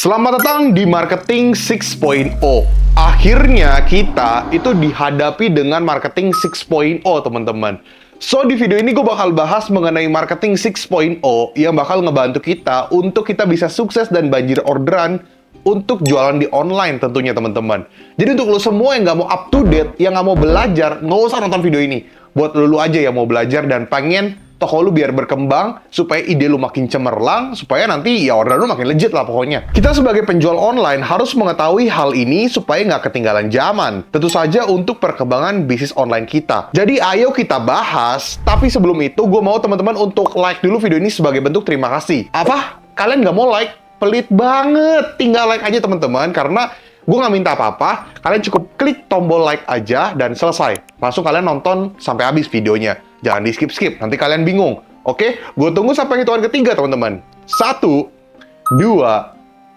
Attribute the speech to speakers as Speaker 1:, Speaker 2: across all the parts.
Speaker 1: Selamat datang di Marketing 6.0. Akhirnya kita itu dihadapi dengan Marketing 6.0, teman-teman. So, di video ini gue bakal bahas mengenai Marketing 6.0 yang bakal ngebantu kita untuk kita bisa sukses dan banjir orderan untuk jualan di online tentunya, teman-teman. Jadi untuk lo semua yang nggak mau up to date, yang nggak mau belajar, nggak usah nonton video ini. Buat lo aja yang mau belajar dan pengen toko lu biar berkembang, supaya ide lu makin cemerlang, supaya nanti ya order lu makin legit lah pokoknya. Kita sebagai penjual online harus mengetahui hal ini supaya nggak ketinggalan zaman. Tentu saja untuk perkembangan bisnis online kita. Jadi ayo kita bahas, tapi sebelum itu gue mau teman-teman untuk like dulu video ini sebagai bentuk terima kasih. Apa? Kalian nggak mau like? Pelit banget. Tinggal like aja teman-teman, karena gue nggak minta apa-apa. Kalian cukup klik tombol like aja dan selesai. Langsung kalian nonton sampai habis videonya. Jangan di skip-skip, nanti kalian bingung. Oke, gue tunggu sampai hitungan ketiga, teman-teman. 1, 2,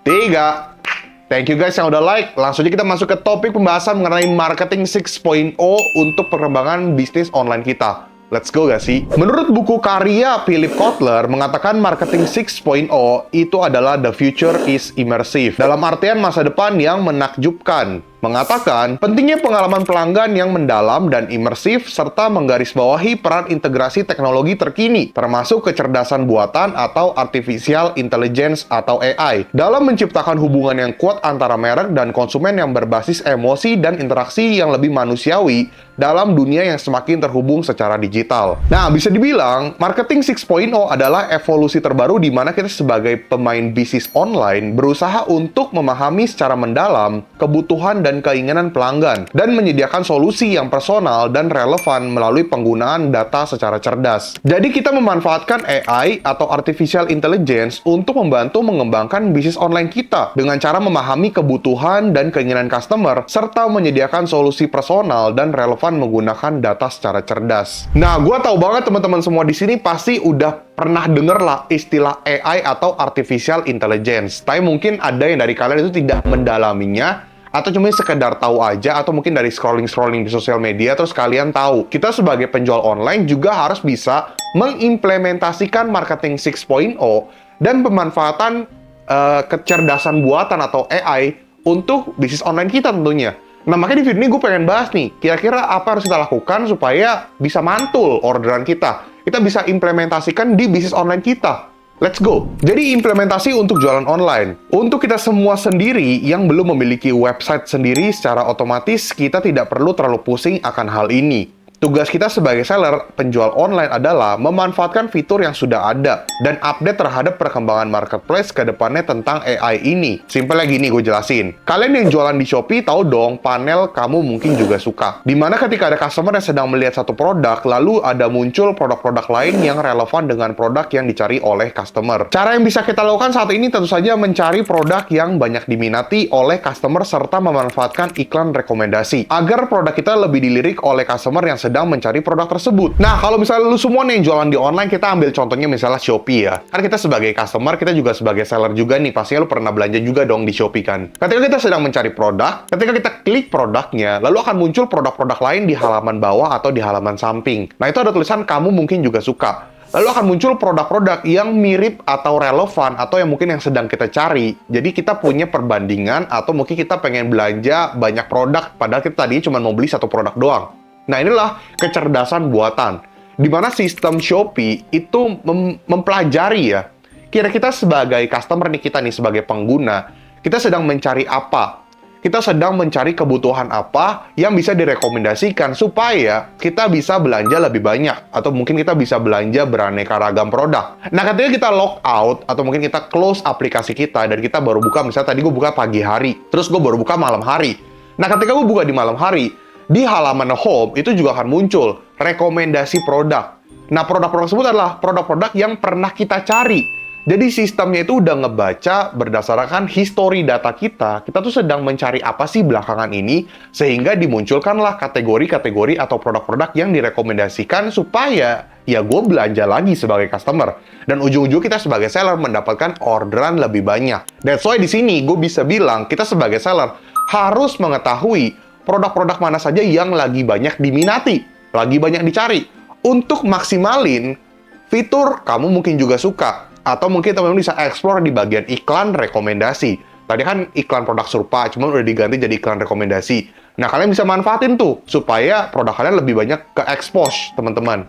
Speaker 1: 3. Thank you guys yang udah like. Langsung aja kita masuk ke topik pembahasan mengenai Marketing 6.0 untuk perkembangan bisnis online kita. Let's go gak sih? Menurut buku karya Philip Kotler mengatakan Marketing 6.0 itu adalah the future is immersive. Dalam artian masa depan yang menakjubkan. Mengatakan pentingnya pengalaman pelanggan yang mendalam dan imersif serta menggarisbawahi peran integrasi teknologi terkini termasuk kecerdasan buatan atau artificial intelligence atau AI dalam menciptakan hubungan yang kuat antara merek dan konsumen yang berbasis emosi dan interaksi yang lebih manusiawi dalam dunia yang semakin terhubung secara digital. Nah, bisa dibilang Marketing 6.0 adalah evolusi terbaru di mana kita sebagai pemain bisnis online berusaha untuk memahami secara mendalam kebutuhan dan keinginan pelanggan dan menyediakan solusi yang personal dan relevan melalui penggunaan data secara cerdas. Jadi kita memanfaatkan AI atau Artificial Intelligence untuk membantu mengembangkan bisnis online kita dengan cara memahami kebutuhan dan keinginan customer serta menyediakan solusi personal dan relevan menggunakan data secara cerdas. Nah, gue tahu banget teman-teman semua di sini pasti udah pernah denger lah istilah AI atau Artificial Intelligence. Tapi mungkin ada yang dari kalian itu tidak mendalaminya, atau cuma sekedar tahu aja, atau mungkin dari scrolling-scrolling di sosial media, terus kalian tahu. Kita sebagai penjual online juga harus bisa mengimplementasikan Marketing 6.0 dan pemanfaatan kecerdasan buatan atau AI untuk bisnis online kita tentunya. Nah, makanya di video ini gue pengen bahas nih, kira-kira apa harus kita lakukan supaya bisa mantul orderan kita. Kita bisa implementasikan di bisnis online kita. Let's go! Jadi implementasi untuk jualan online. Untuk kita semua sendiri yang belum memiliki website sendiri, secara otomatis kita tidak perlu terlalu pusing akan hal ini. Tugas kita sebagai seller, penjual online adalah memanfaatkan fitur yang sudah ada dan update terhadap perkembangan marketplace ke depannya tentang AI ini. Simpel lagi nih gue jelasin. Kalian yang jualan di Shopee tahu dong panel kamu mungkin juga suka. Dimana ketika ada customer yang sedang melihat satu produk, lalu ada muncul produk-produk lain yang relevan dengan produk yang dicari oleh customer. Cara yang bisa kita lakukan saat ini tentu saja mencari produk yang banyak diminati oleh customer serta memanfaatkan iklan rekomendasi agar produk kita lebih dilirik oleh customer yang sedang mencari produk tersebut. Nah, kalau misalnya lu semua nih yang jualan di online, kita ambil contohnya misalnya Shopee ya. Kan kita sebagai customer, kita juga sebagai seller juga nih, pastinya lu pernah belanja juga dong di Shopee kan. Ketika kita sedang mencari produk, ketika kita klik produknya, lalu akan muncul produk-produk lain di halaman bawah atau di halaman samping. Nah, itu ada tulisan kamu mungkin juga suka. Lalu akan muncul produk-produk yang mirip atau relevan atau yang mungkin yang sedang kita cari. Jadi kita punya perbandingan atau mungkin kita pengen belanja banyak produk padahal kita tadinya cuma mau beli satu produk doang. Nah, inilah kecerdasan buatan, di mana sistem Shopee itu mempelajari ya, kira kita sebagai customer nih, kita nih sebagai pengguna, kita sedang mencari apa? Kita sedang mencari kebutuhan apa yang bisa direkomendasikan supaya kita bisa belanja lebih banyak, atau mungkin kita bisa belanja beraneka ragam produk. Nah, ketika kita log out, atau mungkin kita close aplikasi kita, dan kita baru buka, misalnya tadi gue buka pagi hari, terus gue baru buka malam hari. Nah, ketika gue buka di malam hari, di halaman home itu juga akan muncul rekomendasi produk. Nah, produk-produk tersebut adalah produk-produk yang pernah kita cari. Jadi sistemnya itu udah ngebaca berdasarkan history data kita. Kita tuh sedang mencari apa sih belakangan ini, sehingga dimunculkanlah kategori-kategori atau produk-produk yang direkomendasikan supaya ya gue belanja lagi sebagai customer. Dan ujung-ujung kita sebagai seller mendapatkan orderan lebih banyak. That's why di sini gue bisa bilang kita sebagai seller harus mengetahui produk-produk mana saja yang lagi banyak diminati, lagi banyak dicari. Untuk maksimalin fitur kamu mungkin juga suka, atau mungkin teman-teman bisa explore di bagian iklan rekomendasi. Tadi kan iklan produk serupa, cuma udah diganti jadi iklan rekomendasi. Nah, kalian bisa manfaatin tuh, supaya produk kalian lebih banyak ke expose, teman-teman.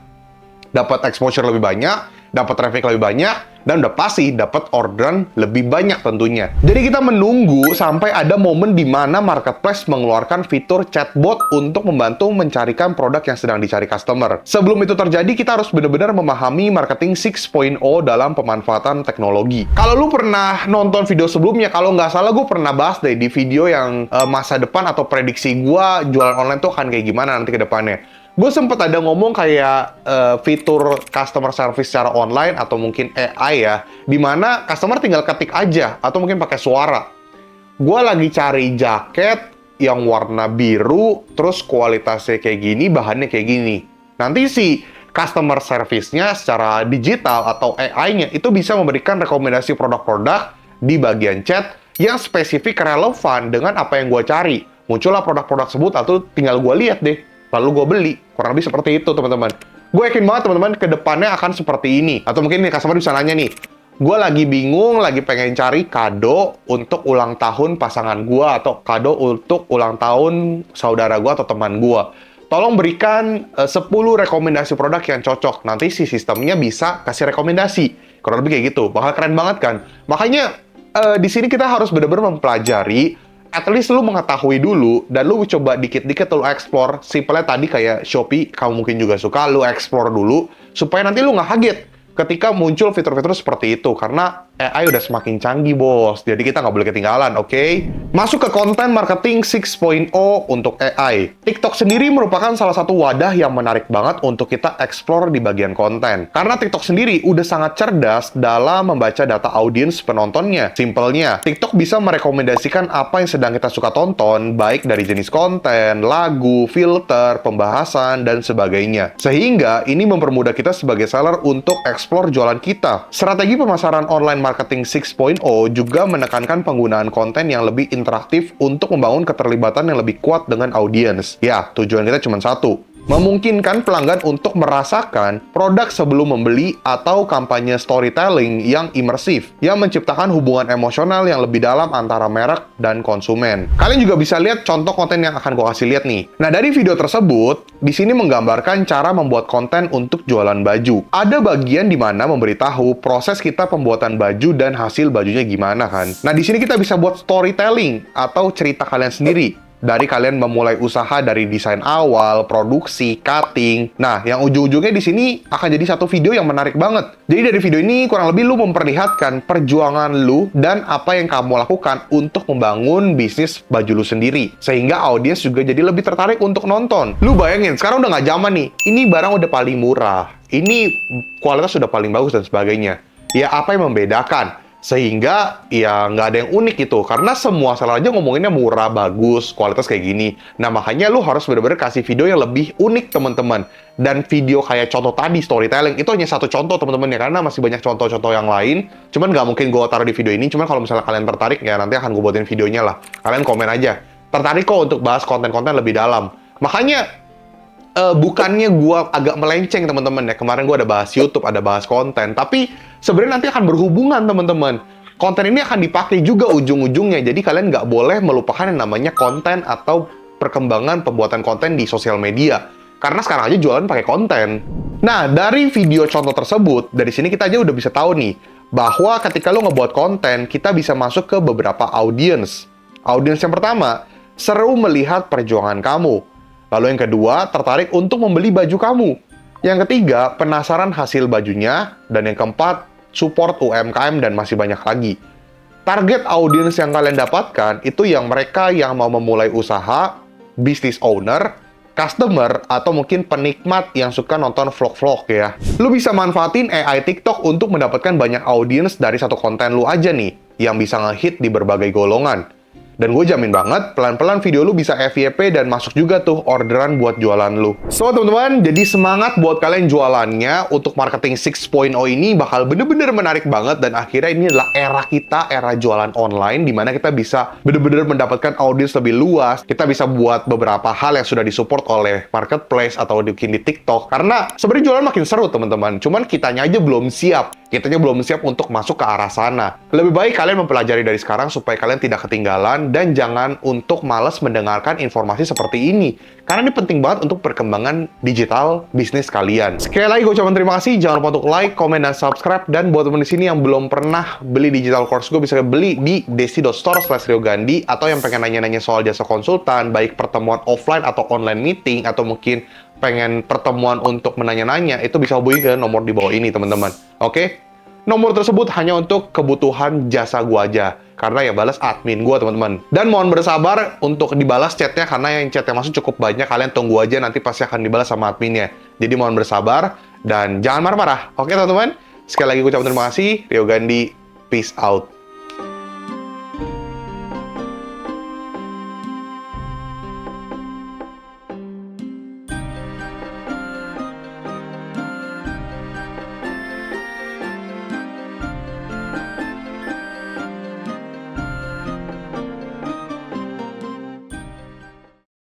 Speaker 1: Dapat exposure lebih banyak, dapat traffic lebih banyak, dan udah pasti dapat orderan lebih banyak tentunya. Jadi kita menunggu sampai ada momen di mana marketplace mengeluarkan fitur chatbot untuk membantu mencarikan produk yang sedang dicari customer. Sebelum itu terjadi, kita harus benar-benar memahami marketing 6.0 dalam pemanfaatan teknologi. Kalau lu pernah nonton video sebelumnya, kalau nggak salah gue pernah bahas deh di video yang masa depan atau prediksi gue jualan online tuh akan kayak gimana nanti ke depannya. Gue sempet ada ngomong kayak fitur customer service secara online atau mungkin AI ya, dimana customer tinggal ketik aja atau mungkin pakai suara. Gue lagi cari jaket yang warna biru, terus kualitasnya kayak gini, bahannya kayak gini. Nanti si customer service-nya secara digital atau AI-nya itu bisa memberikan rekomendasi produk-produk di bagian chat yang spesifik relevan dengan apa yang gue cari. Muncullah produk-produk tersebut atau tinggal gue lihat deh, lalu gue beli. Kurang lebih seperti itu, teman-teman. Gue yakin banget, teman-teman, ke depannya akan seperti ini. Atau mungkin nih, customer bisa nanya nih, gue lagi bingung, lagi pengen cari kado untuk ulang tahun pasangan gue, atau kado untuk ulang tahun saudara gue atau teman gue. Tolong berikan 10 rekomendasi produk yang cocok. Nanti si sistemnya bisa kasih rekomendasi. Kurang lebih kayak gitu. Bakal keren banget kan? Makanya, di sini kita harus benar-benar mempelajari, at least lu mengetahui dulu, dan lu coba dikit-dikit lu explore. Simpelnya tadi kayak Shopee, kamu mungkin juga suka, lu explore dulu, supaya nanti lu nggak kaget ketika muncul fitur-fitur seperti itu. Karena AI udah semakin canggih, bos. Jadi kita nggak boleh ketinggalan, oke? Masuk ke konten marketing 6.0 untuk AI. TikTok sendiri merupakan salah satu wadah yang menarik banget untuk kita explore di bagian konten. Karena TikTok sendiri udah sangat cerdas dalam membaca data audiens penontonnya. Simpelnya, TikTok bisa merekomendasikan apa yang sedang kita suka tonton, baik dari jenis konten, lagu, filter, pembahasan, dan sebagainya. Sehingga ini mempermudah kita sebagai seller untuk explore jualan kita. Strategi pemasaran online marketing 6.0 juga menekankan penggunaan konten yang lebih interaktif untuk membangun keterlibatan yang lebih kuat dengan audiens. Ya, tujuan kita cuma satu, memungkinkan pelanggan untuk merasakan produk sebelum membeli, atau kampanye storytelling yang imersif, yang menciptakan hubungan emosional yang lebih dalam antara merek dan konsumen. Kalian juga bisa lihat contoh konten yang akan gue kasih lihat nih. Nah, dari video tersebut, di sini menggambarkan cara membuat konten untuk jualan baju. Ada bagian di mana memberitahu proses kita pembuatan baju dan hasil bajunya gimana kan. Nah, di sini kita bisa buat storytelling atau cerita kalian sendiri. Dari kalian memulai usaha dari desain awal, produksi, cutting. Nah, yang ujung-ujungnya di sini akan jadi satu video yang menarik banget. Jadi dari video ini kurang lebih lu memperlihatkan perjuangan lu dan apa yang kamu lakukan untuk membangun bisnis baju lu sendiri. Sehingga audiens juga jadi lebih tertarik untuk nonton. Lu bayangin, sekarang udah nggak zaman nih. Ini barang udah paling murah. Ini kualitas sudah paling bagus dan sebagainya. Ya, apa yang membedakan? Sehingga ya nggak ada yang unik gitu. Karena semua seller aja ngomonginnya murah, bagus, kualitas kayak gini. Nah, makanya lu harus bener-bener kasih video yang lebih unik, teman-teman. Dan video kayak contoh tadi, storytelling, itu hanya satu contoh, teman-teman ya. Karena masih banyak contoh-contoh yang lain. Cuman nggak mungkin gue taruh di video ini. Cuman kalau misalnya kalian tertarik, ya nanti akan gue buatin videonya lah. Kalian komen aja. Tertarik kok untuk bahas konten-konten lebih dalam. Makanya, bukannya gue agak melenceng, teman-teman ya. Kemarin gue ada bahas YouTube, ada bahas konten. Tapi sebenarnya nanti akan berhubungan, teman-teman. Konten ini akan dipakai juga ujung-ujungnya. Jadi kalian nggak boleh melupakan yang namanya konten atau perkembangan pembuatan konten di sosial media. Karena sekarang aja jualan pakai konten. Nah, dari video contoh tersebut, dari sini kita aja udah bisa tahu nih, bahwa ketika lo ngebuat konten, kita bisa masuk ke beberapa audiens. Audiens yang pertama, seru melihat perjuangan kamu. Lalu yang kedua, tertarik untuk membeli baju kamu. Yang ketiga, penasaran hasil bajunya. Dan yang keempat, support UMKM dan masih banyak lagi. Target audiens yang kalian dapatkan itu yang mereka yang mau memulai usaha, business owner, customer, atau mungkin penikmat yang suka nonton vlog-vlog ya. Lu bisa manfaatin AI TikTok untuk mendapatkan banyak audiens dari satu konten lu aja nih, yang bisa ngehit di berbagai golongan. Dan gue jamin banget, pelan-pelan video lu bisa FYP dan masuk juga tuh orderan buat jualan lu. So, teman-teman, jadi semangat buat kalian jualannya. Untuk marketing 6.0 ini bakal bener-bener menarik banget. Dan akhirnya ini adalah era kita, era jualan online, dimana kita bisa bener-bener mendapatkan audiens lebih luas. Kita bisa buat beberapa hal yang sudah disupport oleh marketplace atau mungkin di TikTok. Karena sebenarnya jualan makin seru, teman-teman. Cuman kitanya aja belum siap. kitanya belum siap untuk masuk ke arah sana. Lebih baik kalian mempelajari dari sekarang supaya kalian tidak ketinggalan dan jangan untuk malas mendengarkan informasi seperti ini. Karena ini penting banget untuk perkembangan digital bisnis kalian. Sekali lagi gue ucapkan terima kasih. Jangan lupa untuk like, komen, dan subscribe. Dan buat teman di sini yang belum pernah beli digital course gue, bisa beli di desi.store/riogandi, atau yang pengen nanya-nanya soal jasa konsultan, baik pertemuan offline atau online meeting, atau mungkin pengen pertemuan untuk menanya-nanya, itu bisa hubungi ke nomor di bawah ini, teman-teman. Oke? Nomor tersebut hanya untuk kebutuhan jasa gua aja. Karena ya balas admin gua, teman-teman. Dan mohon bersabar untuk dibalas chatnya, karena yang chatnya masuk cukup banyak. Kalian tunggu aja, nanti pasti akan dibalas sama adminnya. Jadi mohon bersabar, dan jangan marah-marah. Oke, teman-teman? Sekali lagi gue ucapkan terima kasih. Rio Gandhi, peace out.